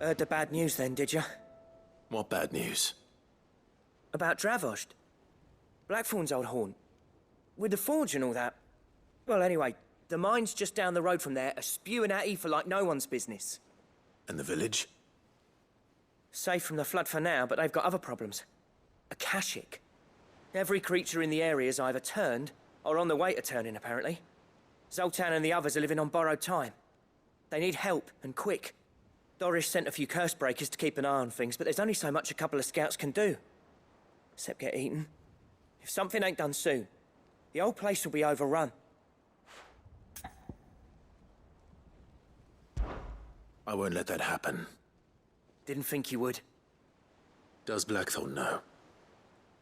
Heard the bad news then, did you? What bad news? About Dravost. Blackthorn's old haunt. With the forge and all that. Well, anyway, the mines just down the road from there are spewing out ether like no one's business. And the village? Safe from the flood for now, but they've got other problems. Akashic. Every creature in the area is either turned, or on the way to turning, apparently. Zoltan and the others are living on borrowed time. They need help, and quick. Doris sent a few curse breakers to keep an eye on things, but there's only so much a couple of scouts can do. Except get eaten. If something ain't done soon, the whole place will be overrun. I won't let that happen. Didn't think you would. Does Blackthorn know?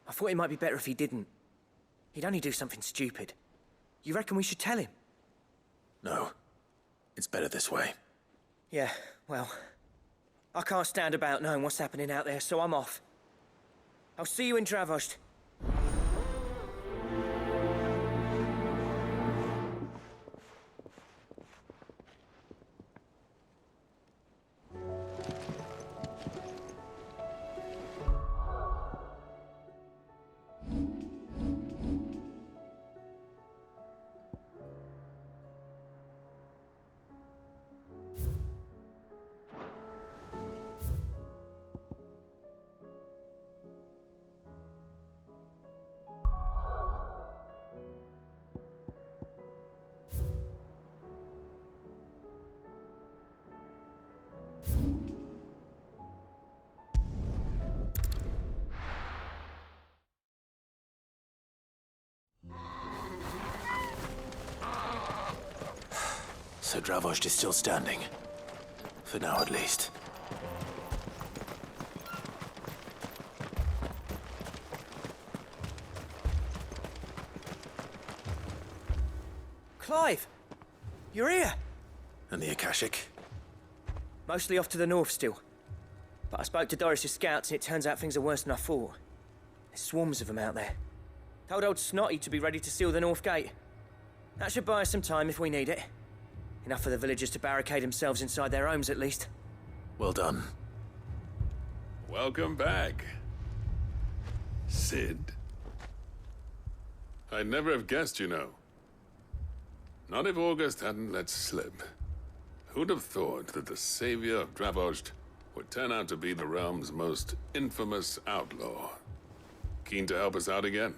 I thought it might be better if he didn't. He'd only do something stupid. You reckon we should tell him? No. It's better this way. Yeah, well, I can't stand about knowing what's happening out there, so I'm off. I'll see you in Dravost. So Dravost is still standing. For now, at least. Clive! You're here! And the Akashic? Mostly off to the north still. But I spoke to Doris's scouts and it turns out things are worse than I thought. There's swarms of them out there. Told old Snotty to be ready to seal the north gate. That should buy us some time if we need it. Enough for the villagers to barricade themselves inside their homes, at least. Well done. Welcome back, Sid. I'd never have guessed, you know. Not if August hadn't let slip. Who'd have thought that the savior of Dravost would turn out to be the realm's most infamous outlaw? Keen to help us out again?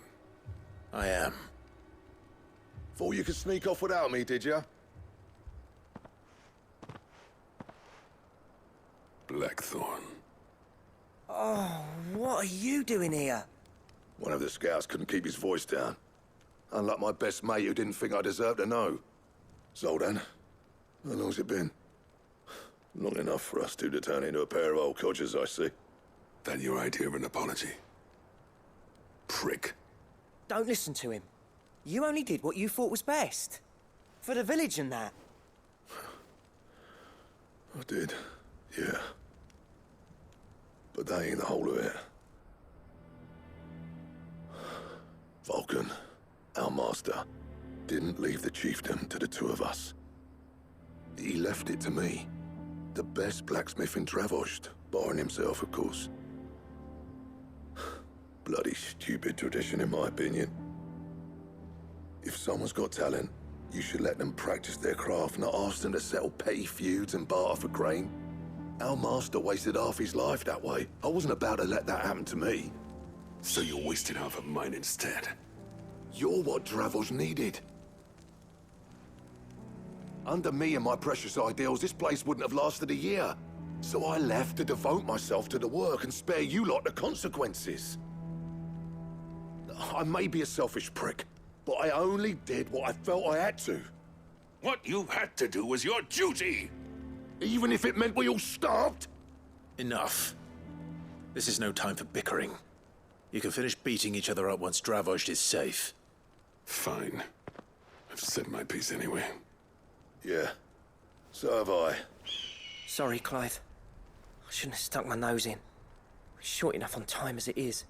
I am. Thought you could sneak off without me, did you? Blackthorn. Oh, what are you doing here? One of the scouts couldn't keep his voice down. Unlike my best mate who didn't think I deserved to know. Zoltan, how long's it been? Long enough for us two to turn into a pair of old codgers, I see. That your idea of an apology? Prick. Don't listen to him. You only did what you thought was best. For the village and that. I did, yeah. But that ain't the whole of it. Vulcan, our master, didn't leave the chiefdom to the two of us. He left it to me. The best blacksmith in Dravost, barring himself, of course. Bloody stupid tradition, in my opinion. If someone's got talent, you should let them practice their craft, not ask them to settle petty feuds and barter for grain. Our master wasted half his life that way. I wasn't about to let that happen to me. So you wasted half of mine instead. You're what Dravost needed. Under me and my precious ideals, this place wouldn't have lasted a year. So I left to devote myself to the work and spare you lot the consequences. I may be a selfish prick, but I only did what I felt I had to. What you had to do was your duty! Even if it meant we all starved? Enough. This is no time for bickering. You can finish beating each other up once Dravost is safe. Fine. I've said my piece anyway. Yeah, so have I. Sorry, Clive. I shouldn't have stuck my nose in. We're short enough on time as it is.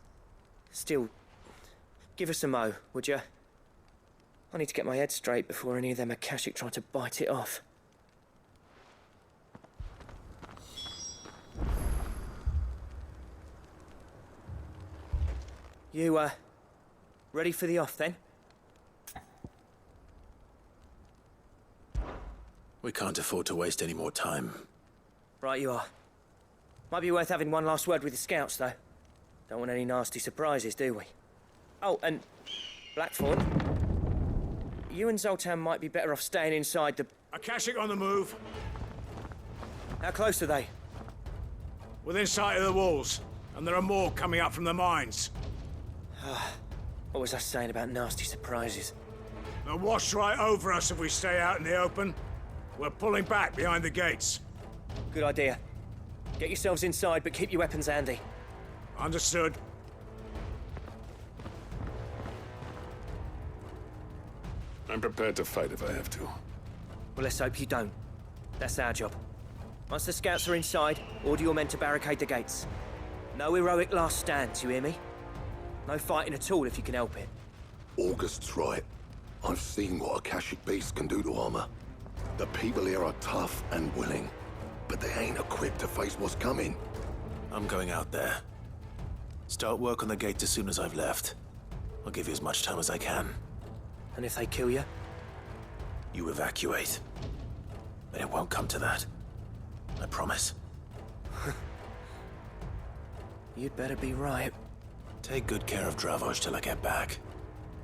Still, give us a mo, would you? I need to get my head straight before any of them Akashic try to bite it off. You, ready for the off then? We can't afford to waste any more time. Right you are. Might be worth having one last word with the scouts, though. Don't want any nasty surprises, do we? Oh, and Blackthorn, you and Zoltan might be better off staying inside the... Akashic on the move. How close are they? Within sight of the walls. And there are more coming up from the mines. What was I saying about nasty surprises? They'll wash right over us if we stay out in the open. We're pulling back behind the gates. Good idea. Get yourselves inside, but keep your weapons handy. Understood. I'm prepared to fight if I have to. Well, let's hope you don't. That's our job. Once the scouts are inside, order your men to barricade the gates. No heroic last stands, you hear me? No fighting at all if you can help it. August's right. I've seen what Akashic beasts can do to armor. The people here are tough and willing, but they ain't equipped to face what's coming. I'm going out there. Start work on the gate as soon as I've left. I'll give you as much time as I can. And if they kill you? You evacuate. But it won't come to that. I promise. You'd better be right. Take good care of Dravoj till I get back.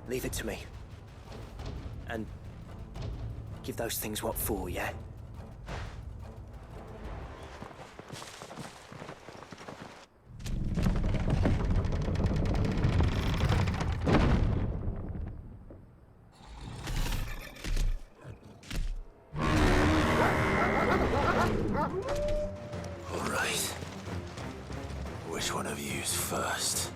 Leave it to me. And give those things what for, yeah? All right. Which one of you's first?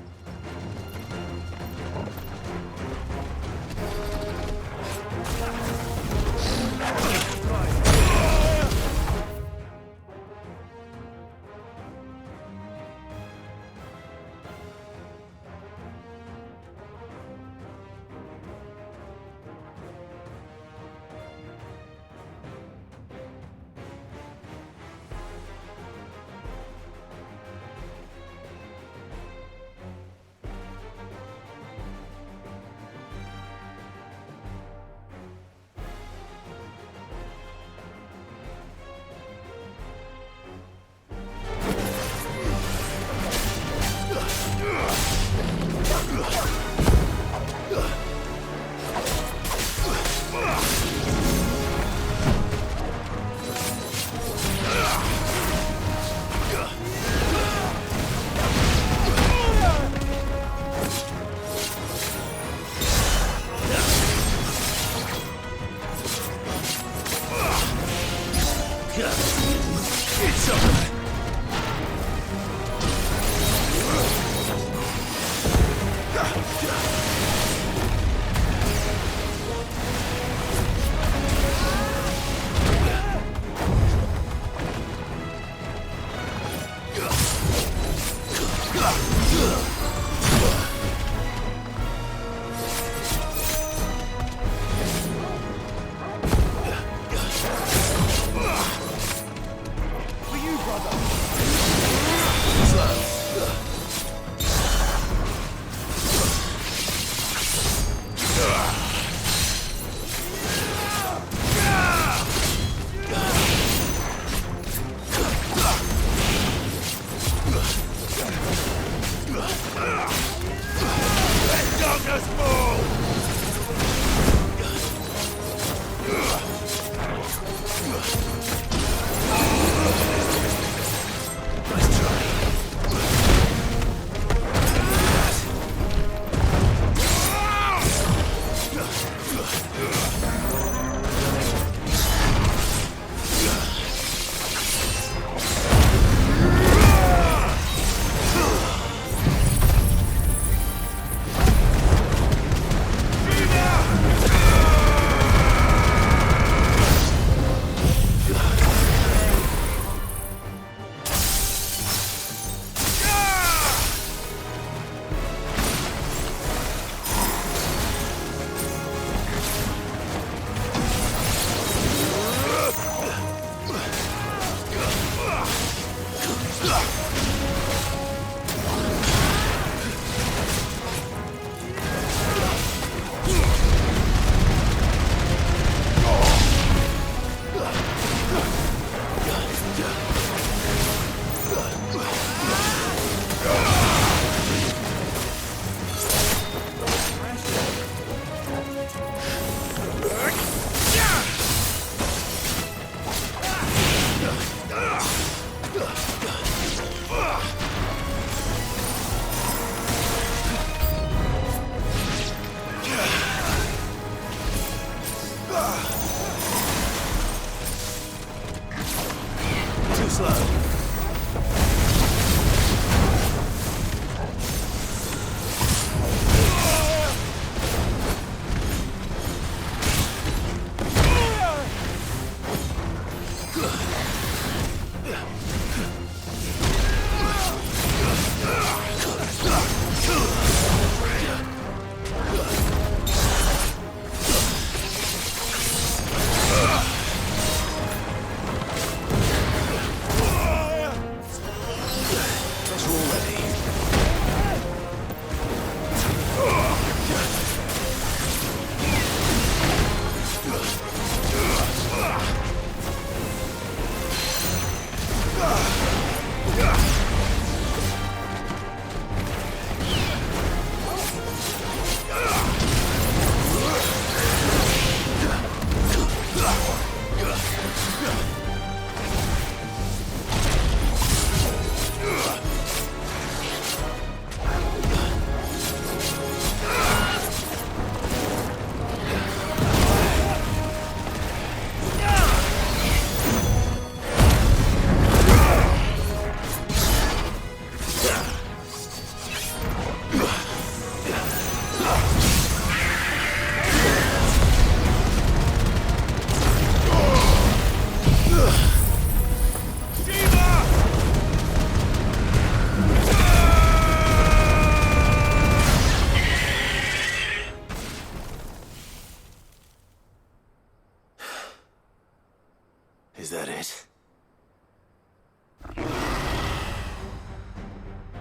Is that it?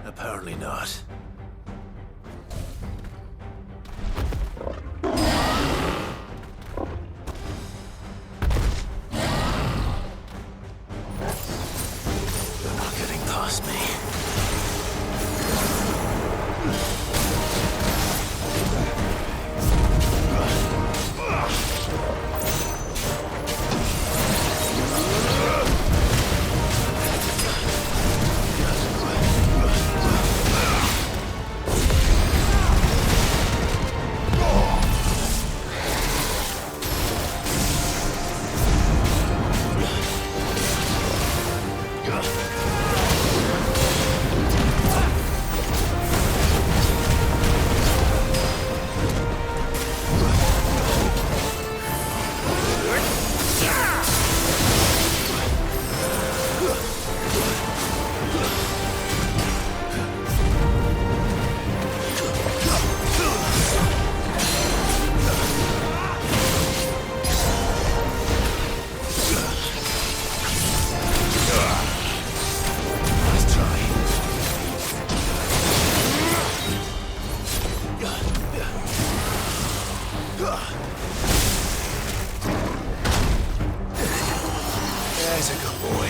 Apparently not. They're not getting past me. There's a good boy.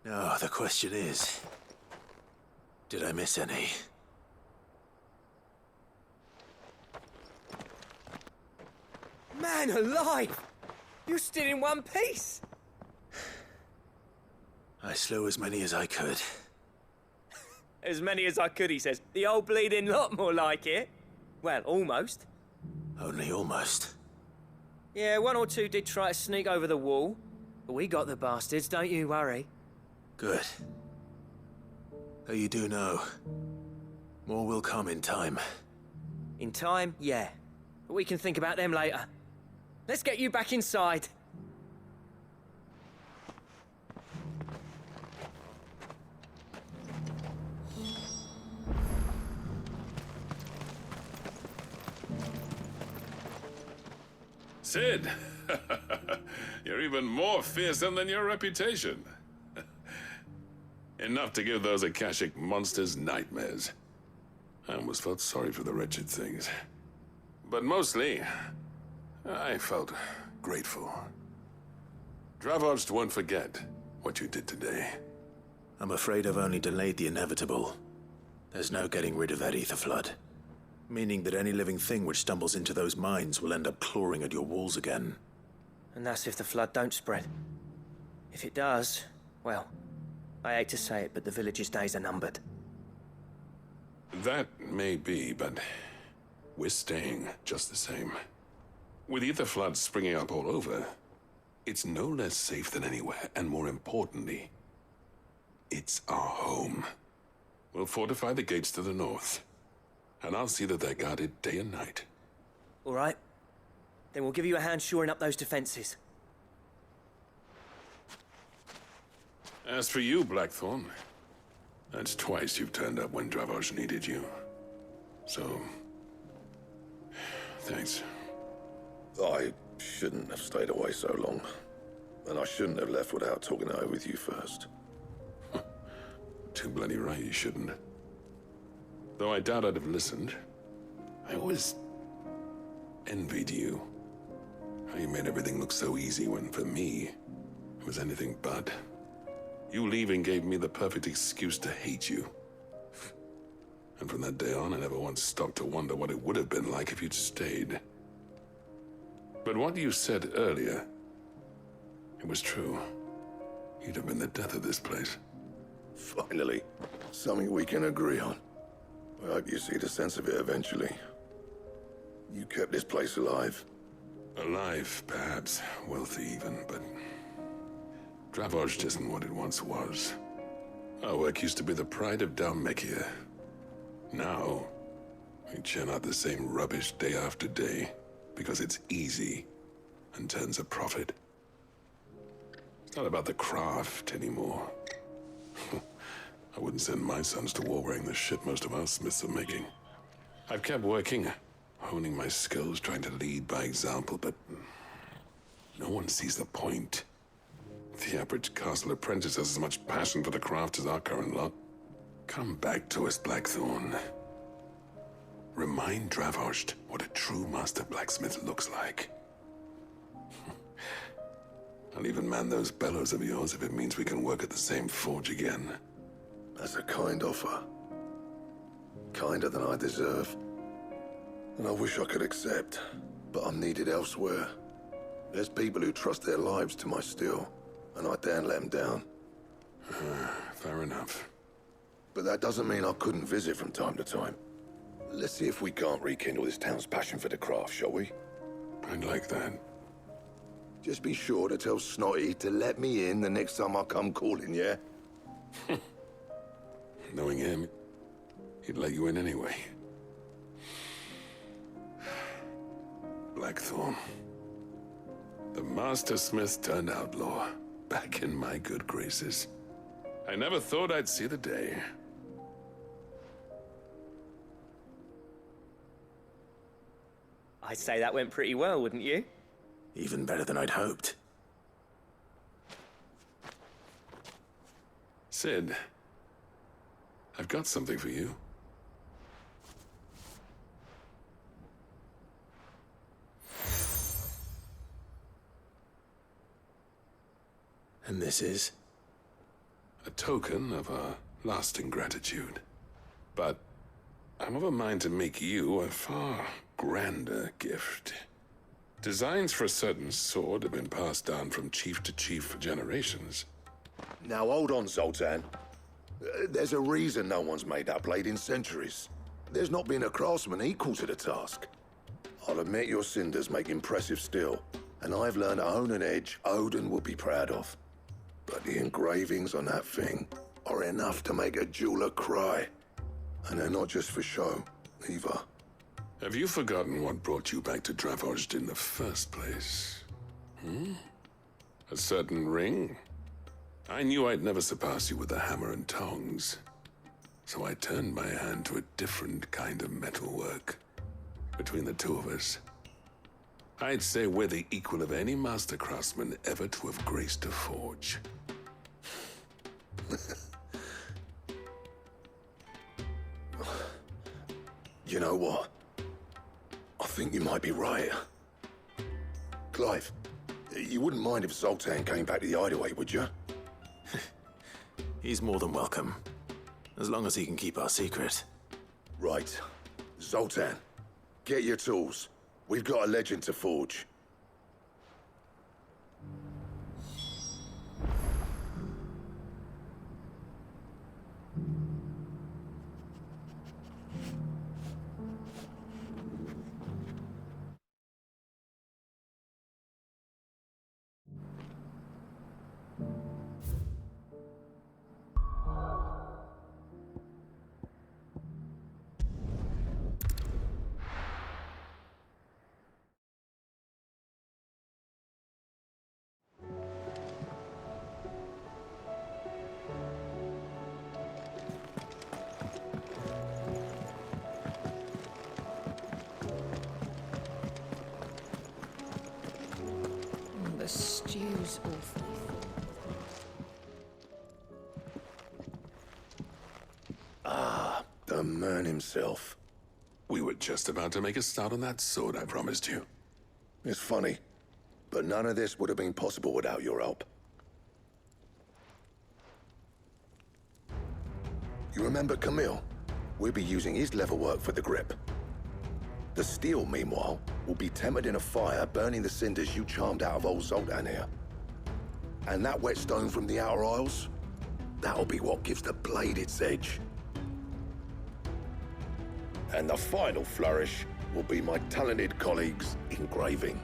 Now, the question is, did I miss any? Man alive! You're still in one piece! I slew as many as I could. As many as I could, he says. The old bleeding lot, more like it. Well, almost. Only almost. Yeah, one or two did try to sneak over the wall. But we got the bastards, don't you worry. Good. Though you do know, more will come in time. In time, yeah. But we can think about them later. Let's get you back inside. Sid! You're even more fearsome than your reputation. Enough to give those Akashic monsters nightmares. I almost felt sorry for the wretched things. But mostly, I felt grateful. Dravoged won't forget what you did today. I'm afraid I've only delayed the inevitable. There's no getting rid of that ether flood. Meaning that any living thing which stumbles into those mines will end up clawing at your walls again. And that's if the flood don't spread. If it does, well, I hate to say it, but the village's days are numbered. That may be, but we're staying just the same. With ether floods springing up all over, it's no less safe than anywhere, and more importantly, it's our home. We'll fortify the gates to the north, and I'll see that they're guarded day and night. All right. Then we'll give you a hand shoring up those defenses. As for you, Blackthorn, that's twice you've turned up when Dravos needed you. So, thanks. I shouldn't have stayed away so long. And I shouldn't have left without talking it over with you first. Too bloody right you shouldn't. Though I doubt I'd have listened. I always envied you. How you made everything look so easy when, for me, it was anything but. You leaving gave me the perfect excuse to hate you. And from that day on, I never once stopped to wonder what it would have been like if you'd stayed. But what you said earlier, it was true. You'd have been the death of this place. Finally, something we can agree on. I hope you see the sense of it eventually. You kept this place alive. Alive, perhaps. Wealthy even, but Dravoged isn't what it once was. Our work used to be the pride of Dalmekia. Now, we churn out the same rubbish day after day because it's easy and turns a profit. It's not about the craft anymore. I wouldn't send my sons to war wearing the shit most of our smiths are making. I've kept working, honing my skills, trying to lead by example, but no one sees the point. The average castle apprentice has as much passion for the craft as our current lot. Come back to us, Blackthorn. Remind Dravoged what a true master blacksmith looks like. I'll even man those bellows of yours if it means we can work at the same forge again. That's a kind offer. Kinder than I deserve. And I wish I could accept, but I'm needed elsewhere. There's people who trust their lives to my steel, and I daren't let them down. Fair enough. But that doesn't mean I couldn't visit from time to time. Let's see if we can't rekindle this town's passion for the craft, shall we? I'd like that. Just be sure to tell Snotty to let me in the next time I come calling, yeah? Knowing him, he'd let you in anyway. Blackthorn. The Master Smith turned outlaw, back in my good graces. I never thought I'd see the day. I'd say that went pretty well, wouldn't you? Even better than I'd hoped. Sid, I've got something for you. And this is? A token of our lasting gratitude. But I'm of a mind to make you a far grander gift. Designs for a certain sword have been passed down from chief to chief for generations. Now hold on, Zoltan. There's a reason no one's made that blade in centuries. There's not been a craftsman equal to the task. I'll admit your cinders make impressive steel, and I've learned to own an edge Odin would be proud of. But the engravings on that thing are enough to make a jeweler cry. And they're not just for show, either. Have you forgotten what brought you back to Dravozd in the first place? A certain ring? I knew I'd never surpass you with a hammer and tongs. So I turned my hand to a different kind of metalwork. Between the two of us, I'd say we're the equal of any master craftsman ever to have graced a forge. You know what? I think you might be right. Clive, you wouldn't mind if Zoltan came back to the hideaway, would you? He's more than welcome. As long as he can keep our secret. Right. Zoltan, get your tools. We've got a legend to forge. The stew's awful. The man himself. We were just about to make a start on that sword I promised you. It's funny, but none of this would have been possible without your help. You remember Camille? We'll be using his leatherwork for the grip. The steel, meanwhile, will be tempered in a fire, burning the cinders you charmed out of old Zoltan here. And that whetstone from the Outer Isles, that'll be what gives the blade its edge. And the final flourish will be my talented colleagues' engraving.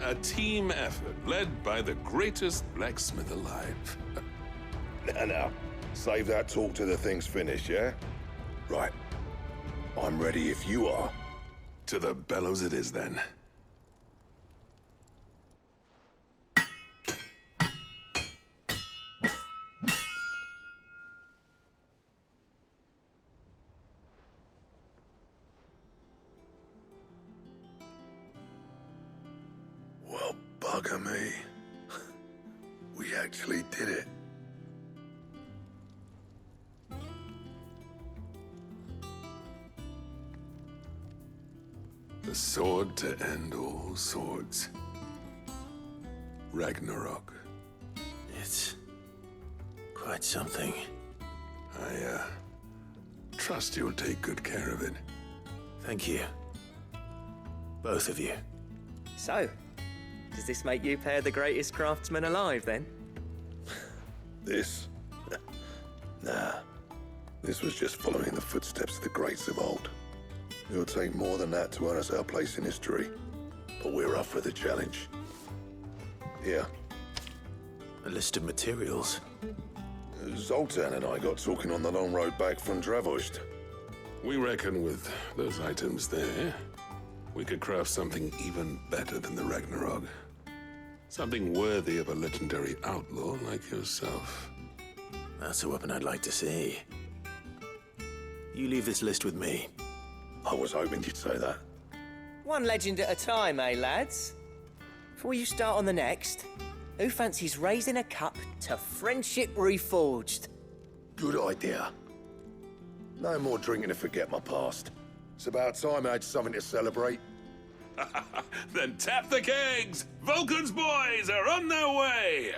A team effort led by the greatest blacksmith alive. Now, save that talk till the thing's finished, yeah? Right. I'm ready if you are. To the bellows it is, then. Well, bugger me. We actually did it. The sword to end all swords. Ragnarok. It's quite something. I, trust you'll take good care of it. Thank you. Both of you. So, does this make you pair the greatest craftsmen alive, then? This? Nah. This was just following the footsteps of the greats of old. It'll take more than that to earn us our place in history. But we're up for the challenge. Here. A list of materials. Zoltan and I got talking on the long road back from Dravozd. We reckon with those items there, we could craft something even better than the Ragnarok. Something worthy of a legendary outlaw like yourself. That's a weapon I'd like to see. You leave this list with me. I was hoping you'd say that. One legend at a time, eh, lads? Before you start on the next, who fancies raising a cup to friendship reforged? Good idea. No more drinking to forget my past. It's about time I had something to celebrate. Then tap the kegs! Vulcan's boys are on their way!